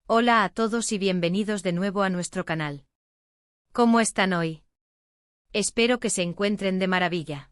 Hola a todos y bienvenidos de nuevo a nuestro canal. ¿Cómo están hoy? Espero que se encuentren de maravilla.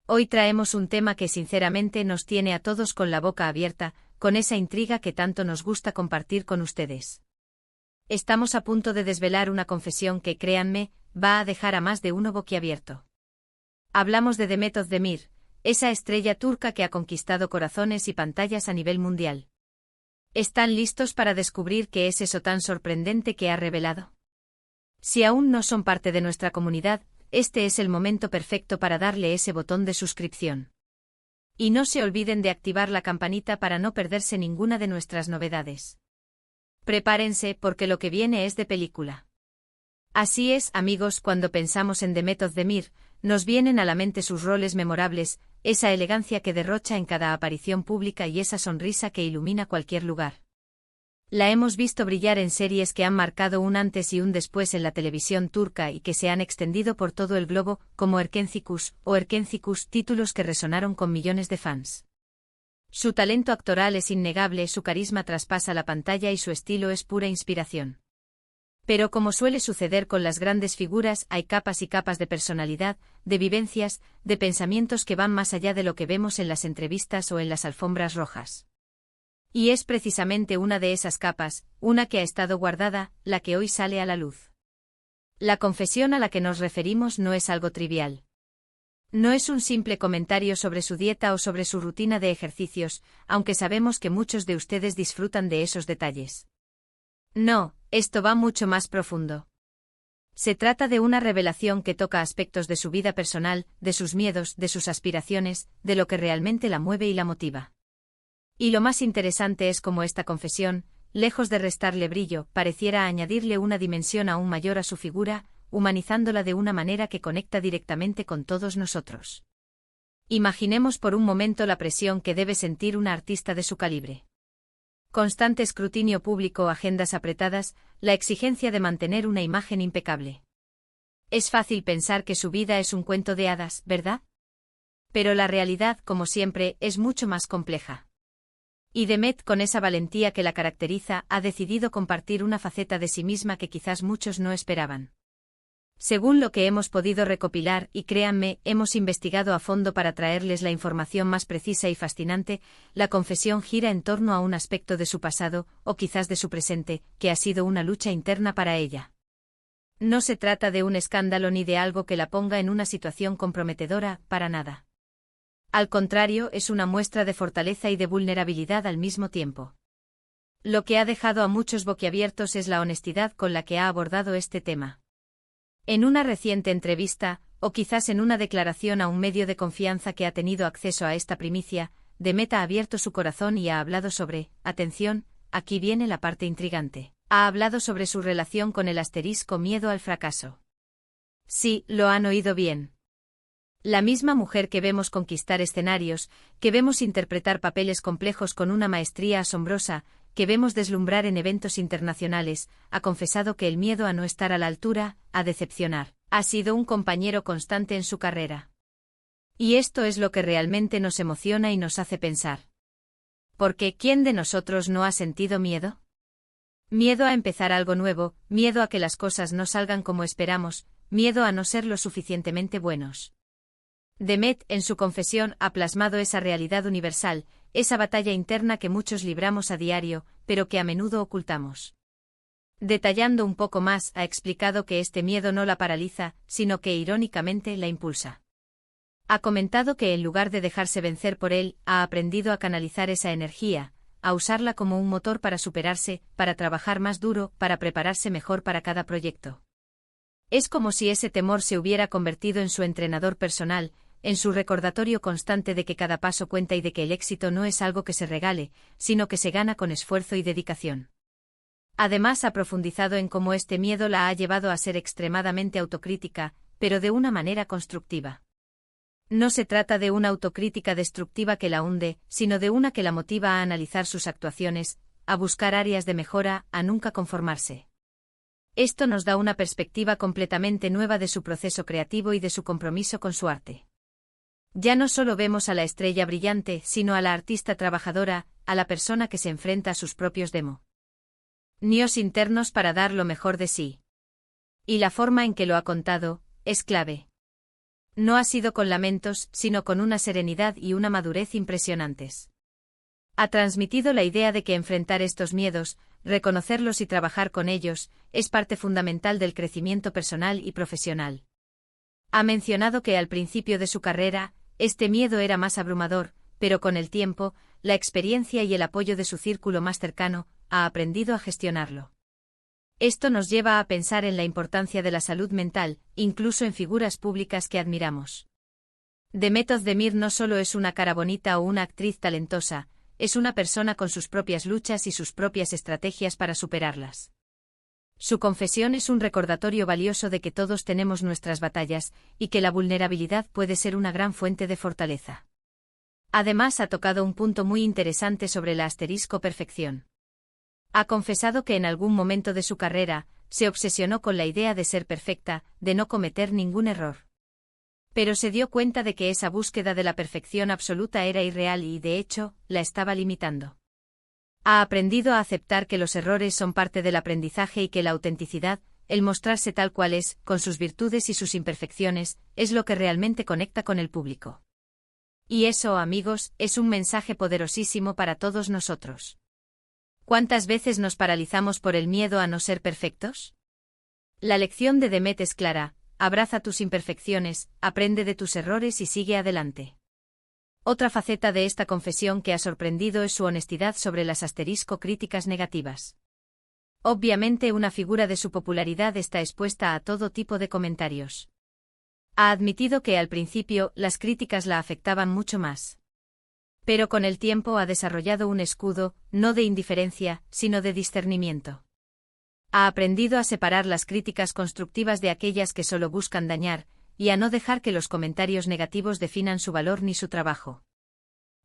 Hoy traemos un tema que sinceramente nos tiene a todos con la boca abierta, con esa intriga que tanto nos gusta compartir con ustedes. Estamos a punto de desvelar una confesión que, créanme, va a dejar a más de uno boquiabierto. Hablamos de Demet Özdemir, esa estrella turca que ha conquistado corazones y pantallas a nivel mundial. ¿Están listos para descubrir qué es eso tan sorprendente que ha revelado? Si aún no son parte de nuestra comunidad, este es el momento perfecto para darle ese botón de suscripción. Y no se olviden de activar la campanita para no perderse ninguna de nuestras novedades. Prepárense porque lo que viene es de película. Así es, amigos, cuando pensamos en Demet Özdemir, nos vienen a la mente sus roles memorables, esa elegancia que derrocha en cada aparición pública y esa sonrisa que ilumina cualquier lugar. La hemos visto brillar en series que han marcado un antes y un después en la televisión turca y que se han extendido por todo el globo, como Erkencikus o Erkencikus, títulos que resonaron con millones de fans. Su talento actoral es innegable, su carisma traspasa la pantalla y su estilo es pura inspiración. Pero como suele suceder con las grandes figuras, hay capas y capas de personalidad, de vivencias, de pensamientos que van más allá de lo que vemos en las entrevistas o en las alfombras rojas. Y es precisamente una de esas capas, una que ha estado guardada, la que hoy sale a la luz. La confesión a la que nos referimos no es algo trivial. No es un simple comentario sobre su dieta o sobre su rutina de ejercicios, aunque sabemos que muchos de ustedes disfrutan de esos detalles. No, esto va mucho más profundo. Se trata de una revelación que toca aspectos de su vida personal, de sus miedos, de sus aspiraciones, de lo que realmente la mueve y la motiva. Y lo más interesante es cómo esta confesión, lejos de restarle brillo, pareciera añadirle una dimensión aún mayor a su figura, humanizándola de una manera que conecta directamente con todos nosotros. Imaginemos por un momento la presión que debe sentir una artista de su calibre. Constante escrutinio público, agendas apretadas, la exigencia de mantener una imagen impecable. Es fácil pensar que su vida es un cuento de hadas, ¿verdad? Pero la realidad, como siempre, es mucho más compleja. Y Demet, con esa valentía que la caracteriza, ha decidido compartir una faceta de sí misma que quizás muchos no esperaban. Según lo que hemos podido recopilar, y créanme, hemos investigado a fondo para traerles la información más precisa y fascinante, la confesión gira en torno a un aspecto de su pasado, o quizás de su presente, que ha sido una lucha interna para ella. No se trata de un escándalo ni de algo que la ponga en una situación comprometedora, para nada. Al contrario, es una muestra de fortaleza y de vulnerabilidad al mismo tiempo. Lo que ha dejado a muchos boquiabiertos es la honestidad con la que ha abordado este tema. En una reciente entrevista, o quizás en una declaración a un medio de confianza que ha tenido acceso a esta primicia, Demet ha abierto su corazón y ha hablado sobre, atención, aquí viene la parte intrigante, ha hablado sobre su relación con el asterisco miedo al fracaso. Sí, lo han oído bien. La misma mujer que vemos conquistar escenarios, que vemos interpretar papeles complejos con una maestría asombrosa, que vemos deslumbrar en eventos internacionales, ha confesado que el miedo a no estar a la altura, a decepcionar, ha sido un compañero constante en su carrera. Y esto es lo que realmente nos emociona y nos hace pensar. Porque ¿quién de nosotros no ha sentido miedo? Miedo a empezar algo nuevo, miedo a que las cosas no salgan como esperamos, miedo a no ser lo suficientemente buenos. Demet, en su confesión, ha plasmado esa realidad universal, esa batalla interna que muchos libramos a diario, pero que a menudo ocultamos. Detallando un poco más, ha explicado que este miedo no la paraliza, sino que irónicamente la impulsa. Ha comentado que en lugar de dejarse vencer por él, ha aprendido a canalizar esa energía, a usarla como un motor para superarse, para trabajar más duro, para prepararse mejor para cada proyecto. Es como si ese temor se hubiera convertido en su entrenador personal, en su recordatorio constante de que cada paso cuenta y de que el éxito no es algo que se regale, sino que se gana con esfuerzo y dedicación. Además, ha profundizado en cómo este miedo la ha llevado a ser extremadamente autocrítica, pero de una manera constructiva. No se trata de una autocrítica destructiva que la hunde, sino de una que la motiva a analizar sus actuaciones, a buscar áreas de mejora, a nunca conformarse. Esto nos da una perspectiva completamente nueva de su proceso creativo y de su compromiso con su arte. Ya no solo vemos a la estrella brillante, sino a la artista trabajadora, a la persona que se enfrenta a sus propios demos. Nios internos para dar lo mejor de sí. Y la forma en que lo ha contado, es clave. No ha sido con lamentos, sino con una serenidad y una madurez impresionantes. Ha transmitido la idea de que enfrentar estos miedos, reconocerlos y trabajar con ellos, es parte fundamental del crecimiento personal y profesional. Ha mencionado que al principio de su carrera, este miedo era más abrumador, pero con el tiempo, la experiencia y el apoyo de su círculo más cercano, ha aprendido a gestionarlo. Esto nos lleva a pensar en la importancia de la salud mental, incluso en figuras públicas que admiramos. Demet Özdemir no solo es una cara bonita o una actriz talentosa, es una persona con sus propias luchas y sus propias estrategias para superarlas. Su confesión es un recordatorio valioso de que todos tenemos nuestras batallas, y que la vulnerabilidad puede ser una gran fuente de fortaleza. Además, ha tocado un punto muy interesante sobre la perfección. Ha confesado que en algún momento de su carrera, se obsesionó con la idea de ser perfecta, de no cometer ningún error. Pero se dio cuenta de que esa búsqueda de la perfección absoluta era irreal y, de hecho, la estaba limitando. Ha aprendido a aceptar que los errores son parte del aprendizaje y que la autenticidad, el mostrarse tal cual es, con sus virtudes y sus imperfecciones, es lo que realmente conecta con el público. Y eso, amigos, es un mensaje poderosísimo para todos nosotros. ¿Cuántas veces nos paralizamos por el miedo a no ser perfectos? La lección de Demet es clara: abraza tus imperfecciones, aprende de tus errores y sigue adelante. Otra faceta de esta confesión que ha sorprendido es su honestidad sobre las críticas negativas. Obviamente, una figura de su popularidad está expuesta a todo tipo de comentarios. Ha admitido que al principio las críticas la afectaban mucho más. Pero con el tiempo ha desarrollado un escudo, no de indiferencia, sino de discernimiento. Ha aprendido a separar las críticas constructivas de aquellas que solo buscan dañar, y a no dejar que los comentarios negativos definan su valor ni su trabajo.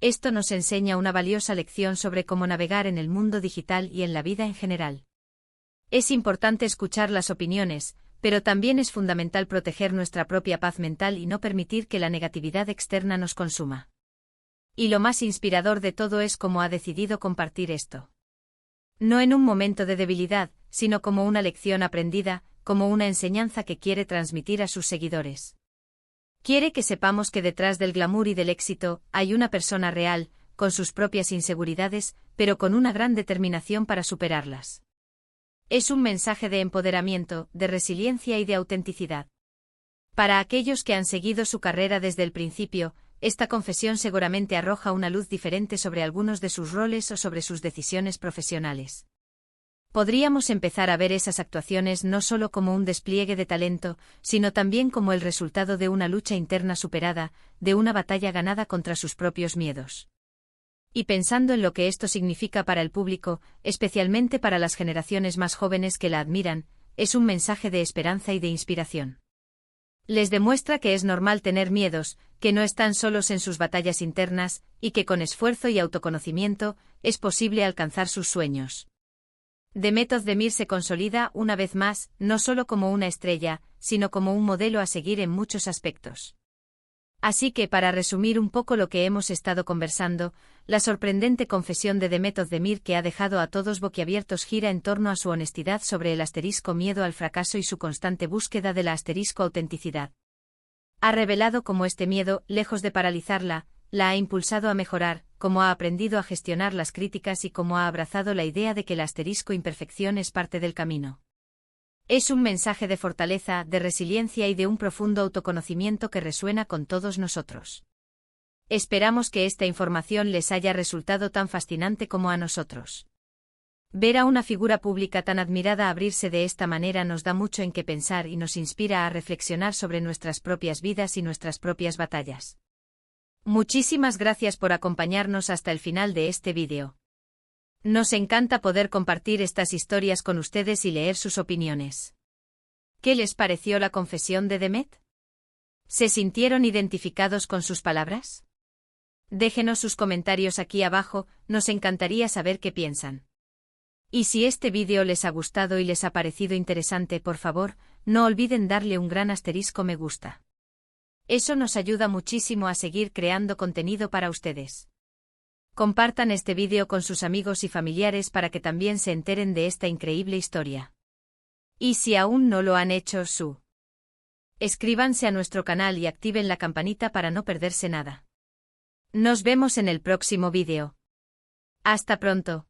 Esto nos enseña una valiosa lección sobre cómo navegar en el mundo digital y en la vida en general. Es importante escuchar las opiniones, pero también es fundamental proteger nuestra propia paz mental y no permitir que la negatividad externa nos consuma. Y lo más inspirador de todo es cómo ha decidido compartir esto. No en un momento de debilidad, sino como una lección aprendida, como una enseñanza que quiere transmitir a sus seguidores. Quiere que sepamos que detrás del glamour y del éxito, hay una persona real, con sus propias inseguridades, pero con una gran determinación para superarlas. Es un mensaje de empoderamiento, de resiliencia y de autenticidad. Para aquellos que han seguido su carrera desde el principio, esta confesión seguramente arroja una luz diferente sobre algunos de sus roles o sobre sus decisiones profesionales. Podríamos empezar a ver esas actuaciones no solo como un despliegue de talento, sino también como el resultado de una lucha interna superada, de una batalla ganada contra sus propios miedos. Y pensando en lo que esto significa para el público, especialmente para las generaciones más jóvenes que la admiran, es un mensaje de esperanza y de inspiración. Les demuestra que es normal tener miedos, que no están solos en sus batallas internas, y que con esfuerzo y autoconocimiento, es posible alcanzar sus sueños. Demet Özdemir se consolida una vez más, no solo como una estrella, sino como un modelo a seguir en muchos aspectos. Así que, para resumir un poco lo que hemos estado conversando, la sorprendente confesión de Demet Özdemir que ha dejado a todos boquiabiertos gira en torno a su honestidad sobre el miedo al fracaso y su constante búsqueda de la autenticidad. Ha revelado cómo este miedo, lejos de paralizarla, la ha impulsado a mejorar, cómo ha aprendido a gestionar las críticas y cómo ha abrazado la idea de que la imperfección es parte del camino. Es un mensaje de fortaleza, de resiliencia y de un profundo autoconocimiento que resuena con todos nosotros. Esperamos que esta información les haya resultado tan fascinante como a nosotros. Ver a una figura pública tan admirada abrirse de esta manera nos da mucho en qué pensar y nos inspira a reflexionar sobre nuestras propias vidas y nuestras propias batallas. Muchísimas gracias por acompañarnos hasta el final de este vídeo. Nos encanta poder compartir estas historias con ustedes y leer sus opiniones. ¿Qué les pareció la confesión de Demet? ¿Se sintieron identificados con sus palabras? Déjenos sus comentarios aquí abajo, nos encantaría saber qué piensan. Y si este vídeo les ha gustado y les ha parecido interesante, por favor, no olviden darle un gran me gusta. Eso nos ayuda muchísimo a seguir creando contenido para ustedes. Compartan este vídeo con sus amigos y familiares para que también se enteren de esta increíble historia. Y si aún no lo han hecho, escríbanse a nuestro canal y activen la campanita para no perderse nada. Nos vemos en el próximo vídeo. Hasta pronto.